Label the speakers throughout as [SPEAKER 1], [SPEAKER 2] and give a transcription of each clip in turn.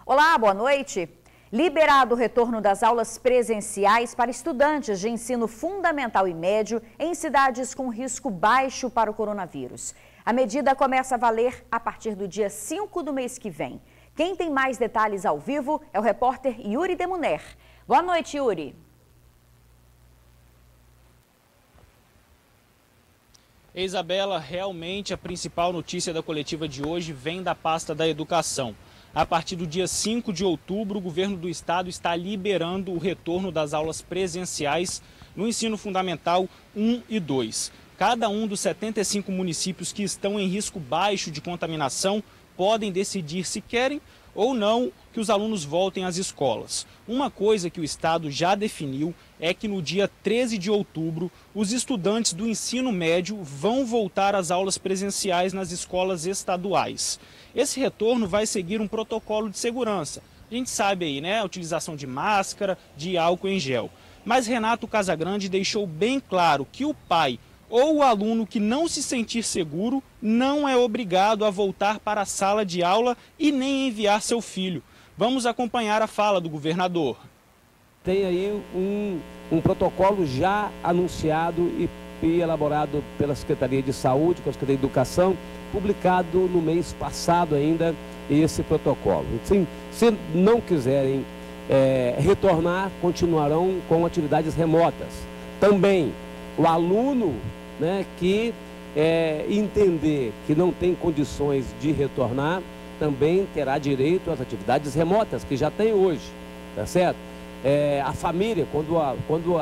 [SPEAKER 1] Olá, boa noite. Liberado o retorno das aulas presenciais para estudantes de ensino fundamental e médio em cidades com risco baixo para o coronavírus. A medida começa a valer a partir do dia 5 do mês que vem. Quem tem mais detalhes ao vivo é o repórter Yuri Demuner. Boa noite, Yuri.
[SPEAKER 2] Isabela, realmente a principal notícia da coletiva de hoje vem da pasta da educação. A partir do dia 5 de outubro, o governo do estado está liberando o retorno das aulas presenciais no ensino fundamental 1 e 2. Cada um dos 75 municípios que estão em risco baixo de contaminação podem decidir se querem ou não que os alunos voltem às escolas. Uma coisa que o estado já definiu é que no dia 13 de outubro, os estudantes do ensino médio vão voltar às aulas presenciais nas escolas estaduais. Esse retorno vai seguir um protocolo de segurança. A gente sabe aí, né? A utilização de máscara, de álcool em gel. Mas Renato Casagrande deixou bem claro que o pai ou o aluno que não se sentir seguro não é obrigado a voltar para a sala de aula e nem enviar seu filho. Vamos acompanhar a fala do governador.
[SPEAKER 3] Tem aí um protocolo já anunciado e elaborado pela Secretaria de Saúde, com a Secretaria de Educação, publicado no mês passado ainda esse protocolo. Sim, se não quiserem retornar, continuarão com atividades remotas. Também o aluno, né, que entender que não tem condições de retornar, também terá direito às atividades remotas, que já tem hoje, tá certo? A família, quando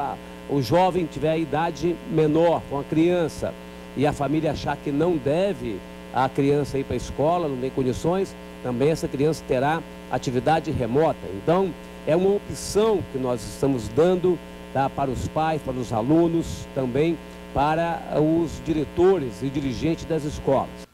[SPEAKER 3] o jovem tiver a idade menor, com a criança, e a família achar que não deve a criança ir para a escola, não tem condições, também essa criança terá atividade remota. Então, é uma opção que nós estamos dando, tá, para os pais, para os alunos, também para os diretores e dirigentes das escolas.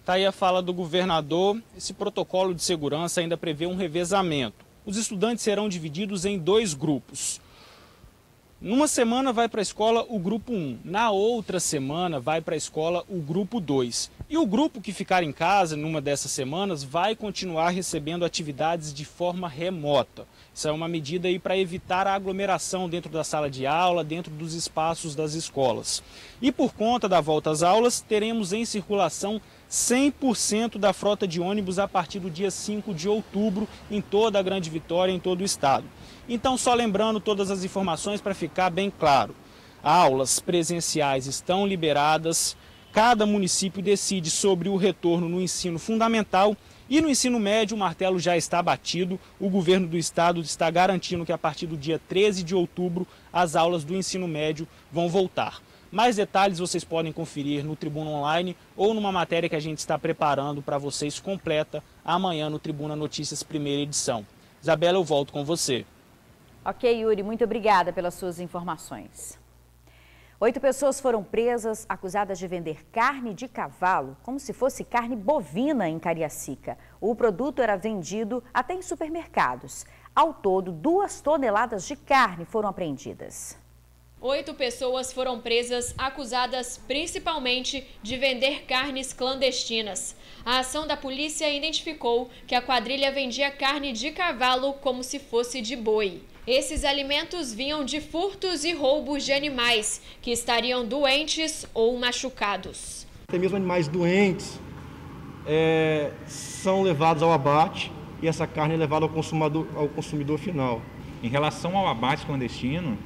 [SPEAKER 2] Está aí a fala do governador. Esse protocolo de segurança ainda prevê um revezamento. Os estudantes serão divididos em 2 grupos. Numa semana vai para a escola o grupo 1, na outra semana vai para a escola o grupo 2. E o grupo que ficar em casa numa dessas semanas vai continuar recebendo atividades de forma remota. Isso é uma medida aí para evitar a aglomeração dentro da sala de aula, dentro dos espaços das escolas. E por conta da volta às aulas, teremos em circulação 100% da frota de ônibus a partir do dia 5 de outubro em toda a Grande Vitória, em todo o estado. Então, só lembrando todas as informações para ficar bem claro. Aulas presenciais estão liberadas, cada município decide sobre o retorno no ensino fundamental e no ensino médio o martelo já está batido. O governo do estado está garantindo que a partir do dia 13 de outubro as aulas do ensino médio vão voltar. Mais detalhes vocês podem conferir no Tribuna Online ou numa matéria que a gente está preparando para vocês completa amanhã no Tribuna Notícias, primeira edição. Isabela, eu volto com você.
[SPEAKER 1] Ok, Yuri, muito obrigada pelas suas informações. 8 pessoas foram presas, acusadas de vender carne de cavalo, como se fosse carne bovina em Cariacica. O produto era vendido até em supermercados. Ao todo, 2 toneladas de carne foram apreendidas.
[SPEAKER 4] 8 pessoas foram presas, acusadas principalmente de vender carnes clandestinas. A ação da polícia identificou que a quadrilha vendia carne de cavalo como se fosse de boi. Esses alimentos vinham de furtos e roubos de animais que estariam doentes ou machucados.
[SPEAKER 5] Até mesmo animais doentes são levados ao abate e essa carne é levada ao consumidor final.
[SPEAKER 6] Em relação ao abate clandestino,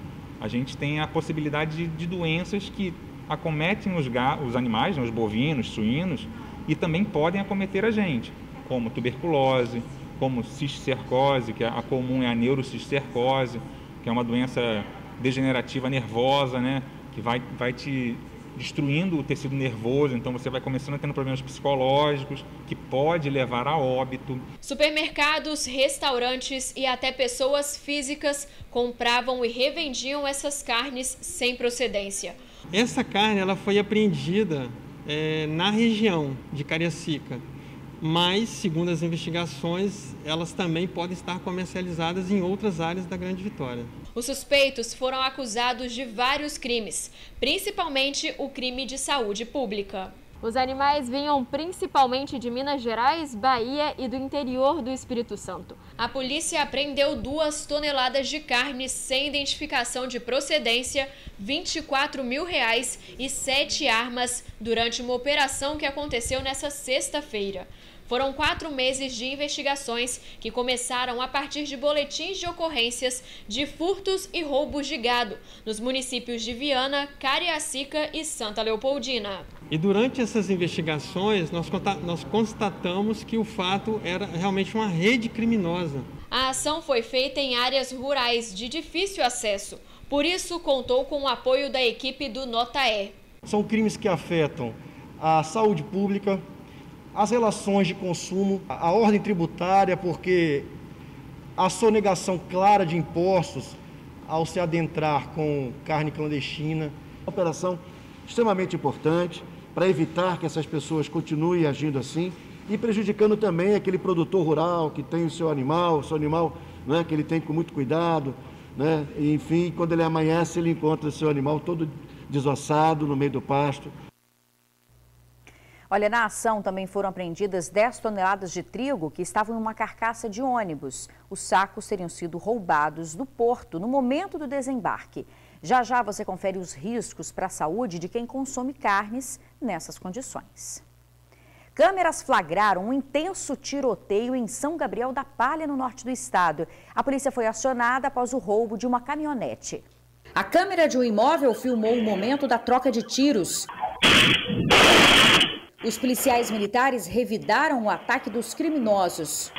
[SPEAKER 6] a gente tem a possibilidade de doenças que acometem os animais, os bovinos, suínos, e também podem acometer a gente, como tuberculose, como cisticercose, que a comum é a neurocisticercose, que é uma doença degenerativa nervosa, né, que vai te destruindo o tecido nervoso, então você vai começando a ter problemas psicológicos, que pode levar a óbito.
[SPEAKER 4] Supermercados, restaurantes e até pessoas físicas compravam e revendiam essas carnes sem procedência.
[SPEAKER 7] Essa carne ela foi apreendida na região de Cariacica, mas, segundo as investigações, elas também podem estar comercializadas em outras áreas da Grande Vitória.
[SPEAKER 4] Os suspeitos foram acusados de vários crimes, principalmente o crime de saúde pública. Os animais vinham principalmente de Minas Gerais, Bahia e do interior do Espírito Santo. A polícia apreendeu 2 toneladas de carne sem identificação de procedência, R$24 mil e 7 armas durante uma operação que aconteceu nesta sexta-feira. Foram 4 meses de investigações que começaram a partir de boletins de ocorrências de furtos e roubos de gado nos municípios de Viana, Cariacica e Santa Leopoldina.
[SPEAKER 7] E durante essas investigações, nós constatamos que o fato era realmente uma rede criminosa.
[SPEAKER 4] A ação foi feita em áreas rurais de difícil acesso, por isso contou com o apoio da equipe do Notaé.
[SPEAKER 5] São crimes que afetam a saúde pública, as relações de consumo, a ordem tributária, porque a sonegação clara de impostos ao se adentrar com carne clandestina. Uma operação extremamente importante para evitar que essas pessoas continuem agindo assim e prejudicando também aquele produtor rural que tem o seu animal, né, que ele tem com muito cuidado, né, e, enfim, quando ele amanhece, ele encontra o seu animal todo desossado no meio do pasto.
[SPEAKER 1] Olha, na ação também foram apreendidas 10 toneladas de trigo que estavam em uma carcaça de ônibus. Os sacos teriam sido roubados do porto no momento do desembarque. Já já você confere os riscos para a saúde de quem consome carnes nessas condições. Câmeras flagraram um intenso tiroteio em São Gabriel da Palha, no norte do estado. A polícia foi acionada após o roubo de uma caminhonete. A câmera de um imóvel filmou o momento da troca de tiros. Os policiais militares revidaram o ataque dos criminosos.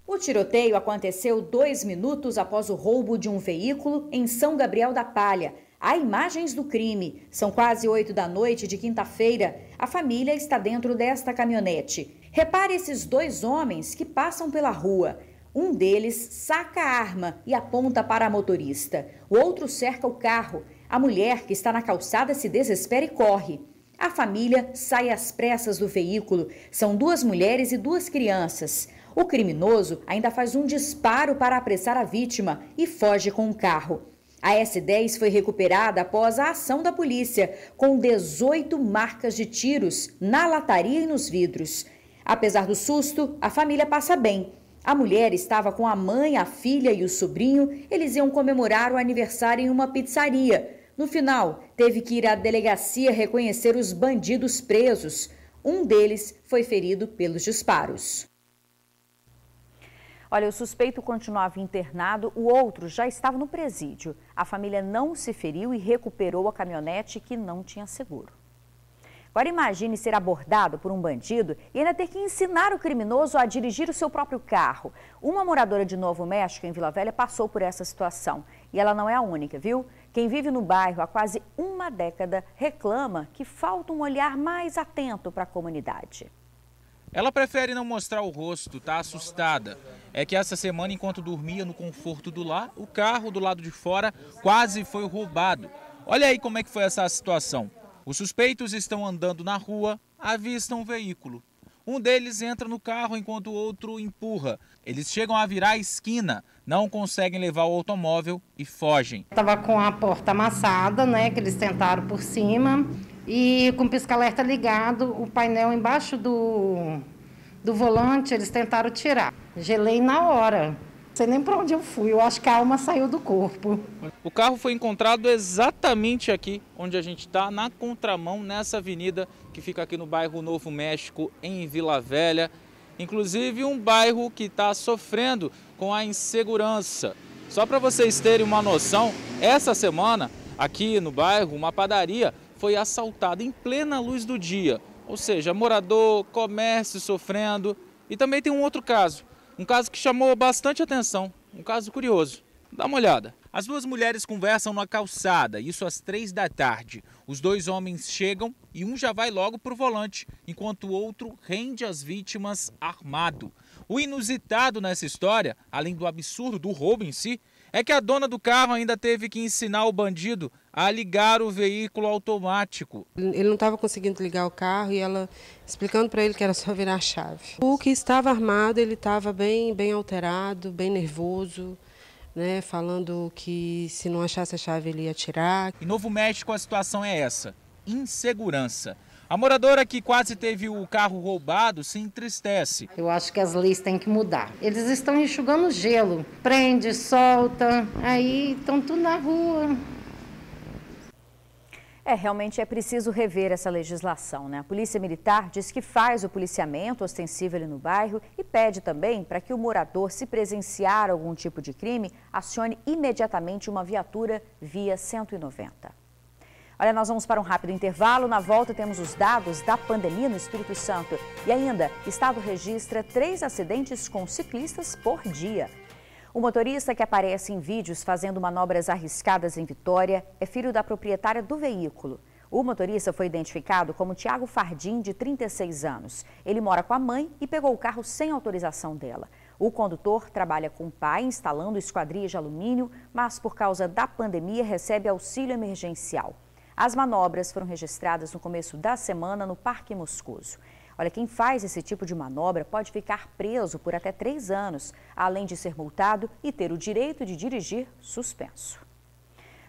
[SPEAKER 1] O tiroteio aconteceu 2 minutos após o roubo de um veículo em São Gabriel da Palha. Há imagens do crime. São quase 8 da noite de quinta-feira. A família está dentro desta caminhonete. Repare esses 2 homens que passam pela rua. Um deles saca a arma e aponta para a motorista. O outro cerca o carro. A mulher que está na calçada se desespera e corre. A família sai às pressas do veículo. São 2 mulheres e 2 crianças. O criminoso ainda faz um disparo para apressar a vítima e foge com o carro. A S10 foi recuperada após a ação da polícia, com 18 marcas de tiros na lataria e nos vidros. Apesar do susto, a família passa bem. A mulher estava com a mãe, a filha e o sobrinho. Eles iam comemorar o aniversário em uma pizzaria. No final, teve que ir à delegacia reconhecer os bandidos presos. Um deles foi ferido pelos disparos. Olha, o suspeito continuava internado, o outro já estava no presídio. A família não se feriu e recuperou a caminhonete que não tinha seguro. Agora imagine ser abordado por um bandido e ainda ter que ensinar o criminoso a dirigir o seu próprio carro. Uma moradora de Novo México, em Vila Velha, passou por essa situação. E ela não é a única, viu? Quem vive no bairro há quase uma década reclama que falta um olhar mais atento para a comunidade.
[SPEAKER 8] Ela prefere não mostrar o rosto, está assustada. É que essa semana, enquanto dormia no conforto do lar, o carro do lado de fora quase foi roubado. Olha aí como é que foi essa situação. Os suspeitos estão andando na rua, avistam um veículo. Um deles entra no carro enquanto o outro empurra. Eles chegam a virar a esquina, não conseguem levar o automóvel e fogem.
[SPEAKER 9] Estava com a porta amassada, né, que eles tentaram por cima, e com o pisca-alerta ligado, o painel embaixo do volante, eles tentaram tirar. Gelei na hora. Não sei nem para onde eu fui, eu acho que a alma saiu do corpo.
[SPEAKER 8] O carro foi encontrado exatamente aqui, onde a gente está, na contramão, nessa avenida que fica aqui no bairro Novo México, em Vila Velha. Inclusive um bairro que está sofrendo com a insegurança. Só para vocês terem uma noção, essa semana, aqui no bairro, uma padaria foi assaltada em plena luz do dia. Ou seja, morador, comércio sofrendo. E também tem um outro caso. Um caso que chamou bastante atenção, um caso curioso. Dá uma olhada. As 2 mulheres conversam na calçada, isso às 3 da tarde. Os 2 homens chegam e um já vai logo para o volante, enquanto o outro rende as vítimas armado. O inusitado nessa história, além do absurdo do roubo em si, é que a dona do carro ainda teve que ensinar o bandido a ligar o veículo automático.
[SPEAKER 10] Ele não estava conseguindo ligar o carro e ela explicando para ele que era só virar a chave. O que estava armado, ele estava bem alterado, bem nervoso, né, falando que se não achasse a chave ele ia atirar.
[SPEAKER 8] Em Novo México a situação é essa. insegurança. A moradora que quase teve o carro roubado se entristece.
[SPEAKER 9] Eu acho que as leis têm que mudar. Eles estão enxugando gelo, prende, solta, aí estão tudo na rua.
[SPEAKER 1] Realmente é preciso rever essa legislação, né? A Polícia Militar diz que faz o policiamento ostensivo ali no bairro e pede também para que o morador, se presenciar algum tipo de crime, acione imediatamente uma viatura via 190. Olha, nós vamos para um rápido intervalo. Na volta temos os dados da pandemia no Espírito Santo. E ainda, o estado registra 3 acidentes com ciclistas por dia. O motorista que aparece em vídeos fazendo manobras arriscadas em Vitória é filho da proprietária do veículo. O motorista foi identificado como Tiago Fardim, de 36 anos. Ele mora com a mãe e pegou o carro sem autorização dela. O condutor trabalha com o pai instalando esquadrias de alumínio, mas por causa da pandemia recebe auxílio emergencial. As manobras foram registradas no começo da semana no Parque Moscoso. Olha, quem faz esse tipo de manobra pode ficar preso por até 3 anos, além de ser multado e ter o direito de dirigir suspenso.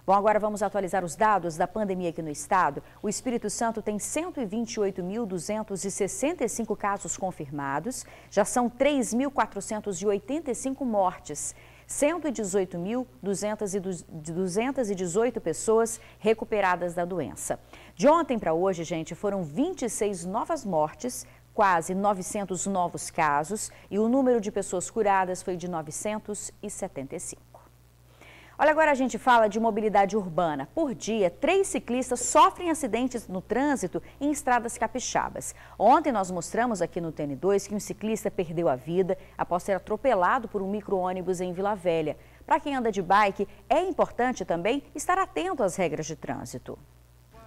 [SPEAKER 1] Bom, agora vamos atualizar os dados da pandemia aqui no estado. O Espírito Santo tem 128.265 casos confirmados, já são 3.485 mortes. 118.218 pessoas recuperadas da doença. De ontem para hoje, gente, foram 26 novas mortes, quase 900 novos casos e o número de pessoas curadas foi de 975. Olha, agora a gente fala de mobilidade urbana. Por dia, 3 ciclistas sofrem acidentes no trânsito em estradas capixabas. Ontem nós mostramos aqui no TN2 que um ciclista perdeu a vida após ser atropelado por um micro-ônibus em Vila Velha. Para quem anda de bike, é importante também estar atento às regras de trânsito.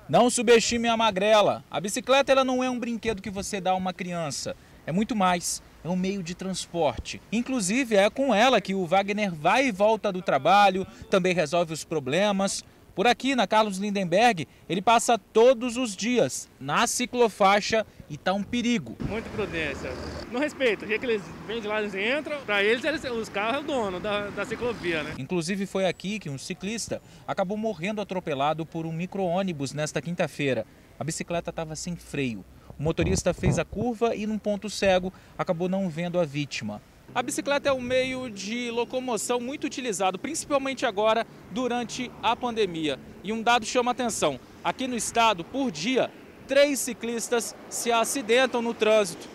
[SPEAKER 8] Não subestime a magrela. A bicicleta ela não é um brinquedo que você dá a uma criança. É muito mais. É um meio de transporte. Inclusive, é com ela que o Wagner vai e volta do trabalho, também resolve os problemas. Por aqui, na Carlos Lindenberg, ele passa todos os dias na ciclofaixa e tá um perigo.
[SPEAKER 11] Muita prudência. No respeito, o dia que eles vêm de lá, eles entram, para eles, os carros é o dono da ciclovia, né?
[SPEAKER 8] Inclusive, foi aqui que um ciclista acabou morrendo atropelado por um micro-ônibus nesta quinta-feira. A bicicleta estava sem freio. O motorista fez a curva e, num ponto cego, acabou não vendo a vítima. A bicicleta é um meio de locomoção muito utilizado, principalmente agora, durante a pandemia. E um dado chama a atenção. Aqui no estado, por dia, 3 ciclistas se acidentam no trânsito.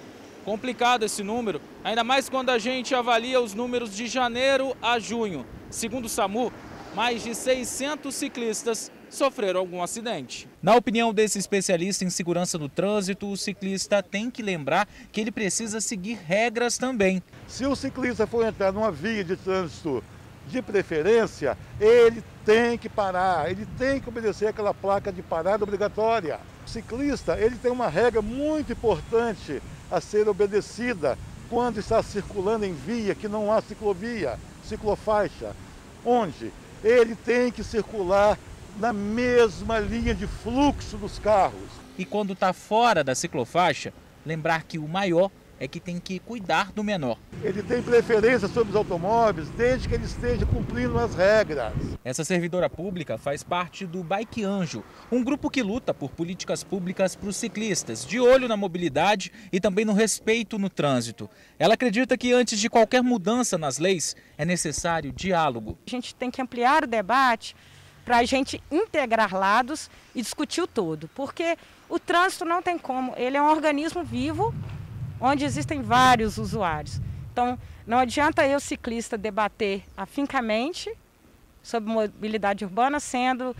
[SPEAKER 8] Complicado esse número, ainda mais quando a gente avalia os números de janeiro a junho. Segundo o SAMU, mais de 600 ciclistas sofreram algum acidente. Na opinião desse especialista em segurança no trânsito, o ciclista tem que lembrar que ele precisa seguir regras também.
[SPEAKER 12] Se o ciclista for entrar numa via de trânsito de preferência, ele tem que parar, ele tem que obedecer aquela placa de parada obrigatória. O ciclista, ele tem uma regra muito importante a ser obedecida quando está circulando em via que não há ciclovia, ciclofaixa, onde ele tem que circular na mesma linha de fluxo dos carros.
[SPEAKER 8] E quando está fora da ciclofaixa, lembrar que o maior é que tem que cuidar do menor.
[SPEAKER 12] Ele tem preferência sobre os automóveis desde que ele esteja cumprindo as regras.
[SPEAKER 8] Essa servidora pública faz parte do Bike Anjo, um grupo que luta por políticas públicas para os ciclistas, de olho na mobilidade e também no respeito no trânsito. Ela acredita que antes de qualquer mudança nas leis, é necessário diálogo.
[SPEAKER 13] A gente tem que ampliar o debate para a gente integrar lados e discutir o todo, porque o trânsito não tem como, ele é um organismo vivo, onde existem vários usuários. Então, não adianta eu, ciclista, debater afincamente sobre mobilidade urbana, sendo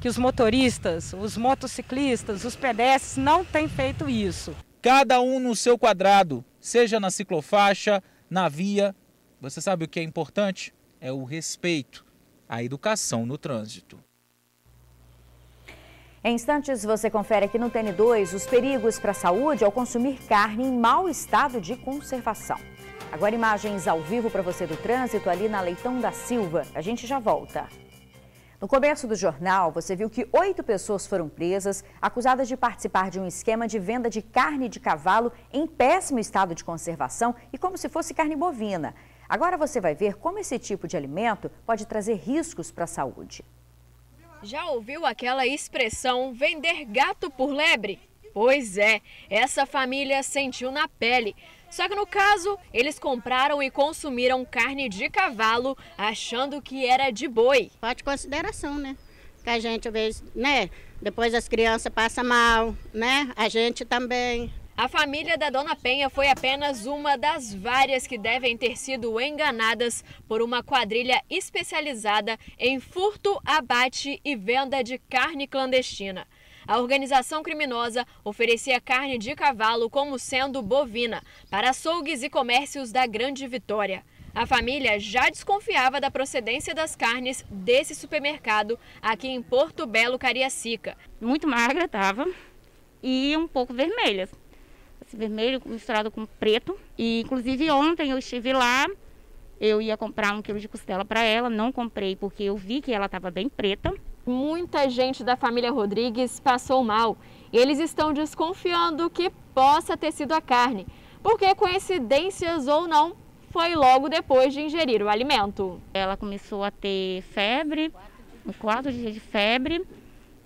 [SPEAKER 13] que os motoristas, os motociclistas, os pedestres não têm feito isso.
[SPEAKER 8] Cada um no seu quadrado, seja na ciclofaixa, na via. Você sabe o que é importante? É o respeito, a educação no trânsito.
[SPEAKER 1] Em instantes, você confere aqui no TN2 os perigos para a saúde ao consumir carne em mau estado de conservação. Agora imagens ao vivo para você do trânsito ali na Leitão da Silva. A gente já volta. No começo do jornal, você viu que 8 pessoas foram presas, acusadas de participar de um esquema de venda de carne de cavalo em péssimo estado de conservação e como se fosse carne bovina. Agora você vai ver como esse tipo de alimento pode trazer riscos para a saúde.
[SPEAKER 4] Já ouviu aquela expressão vender gato por lebre? Pois é, essa família sentiu na pele. Só que no caso, eles compraram e consumiram carne de cavalo achando que era de boi.
[SPEAKER 14] Falta de consideração, né? Que a gente, às vezes, né? Depois as crianças passam mal, né? A gente também.
[SPEAKER 4] A família da Dona Penha foi apenas uma das várias que devem ter sido enganadas por uma quadrilha especializada em furto, abate e venda de carne clandestina. A organização criminosa oferecia carne de cavalo como sendo bovina para açougues e comércios da Grande Vitória. A família já desconfiava da procedência das carnes desse supermercado aqui em Porto Belo, Cariacica.
[SPEAKER 15] Muito magra estava e um pouco vermelha. Esse vermelho misturado com preto. E inclusive ontem eu estive lá, eu ia comprar 1 quilo de costela para ela, não comprei porque eu vi que ela estava bem preta.
[SPEAKER 4] Muita gente da família Rodrigues passou mal. Eles estão desconfiando que possa ter sido a carne, porque coincidências ou não, foi logo depois de ingerir o alimento.
[SPEAKER 15] Ela começou a ter febre, 4 dias de febre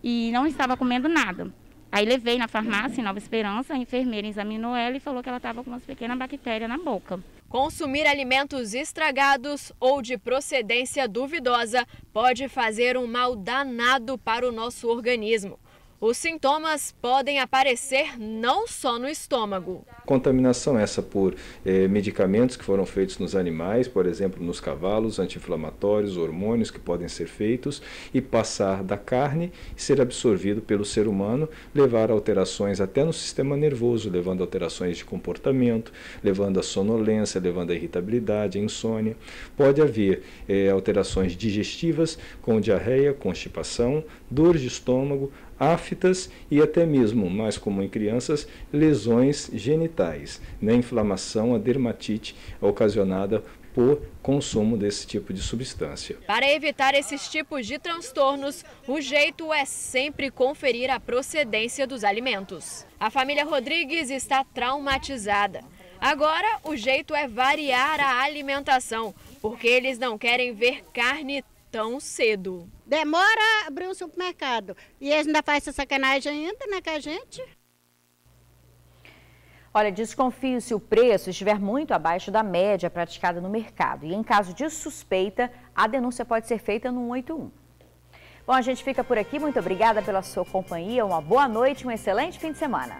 [SPEAKER 15] e não estava comendo nada. Aí levei na farmácia, em Nova Esperança, a enfermeira examinou ela e falou que ela estava com umas pequenas bactérias na boca.
[SPEAKER 4] Consumir alimentos estragados ou de procedência duvidosa pode fazer um mal danado para o nosso organismo. Os sintomas podem aparecer não só no estômago.
[SPEAKER 16] Contaminação essa por medicamentos que foram feitos nos animais, por exemplo, nos cavalos, anti-inflamatórios, hormônios que podem ser feitos e passar da carne e ser absorvido pelo ser humano, levar a alterações até no sistema nervoso, levando a alterações de comportamento, levando a sonolência, levando a irritabilidade, a insônia. Pode haver alterações digestivas com diarreia, constipação, dor de estômago, aftas e até mesmo, mais comum em crianças, lesões genitais, né? Inflamação, a dermatite ocasionada por consumo desse tipo de substância.
[SPEAKER 4] Para evitar esses tipos de transtornos, o jeito é sempre conferir a procedência dos alimentos. A família Rodrigues está traumatizada. Agora, o jeito é variar a alimentação, porque eles não querem ver carne tão cedo.
[SPEAKER 14] Demora a abrir um supermercado. E eles ainda fazem essa sacanagem ainda, né, com a gente?
[SPEAKER 1] Olha, desconfie se o preço estiver muito abaixo da média praticada no mercado. E em caso de suspeita, a denúncia pode ser feita no 181. Bom, a gente fica por aqui. Muito obrigada pela sua companhia. Uma boa noite, um excelente fim de semana.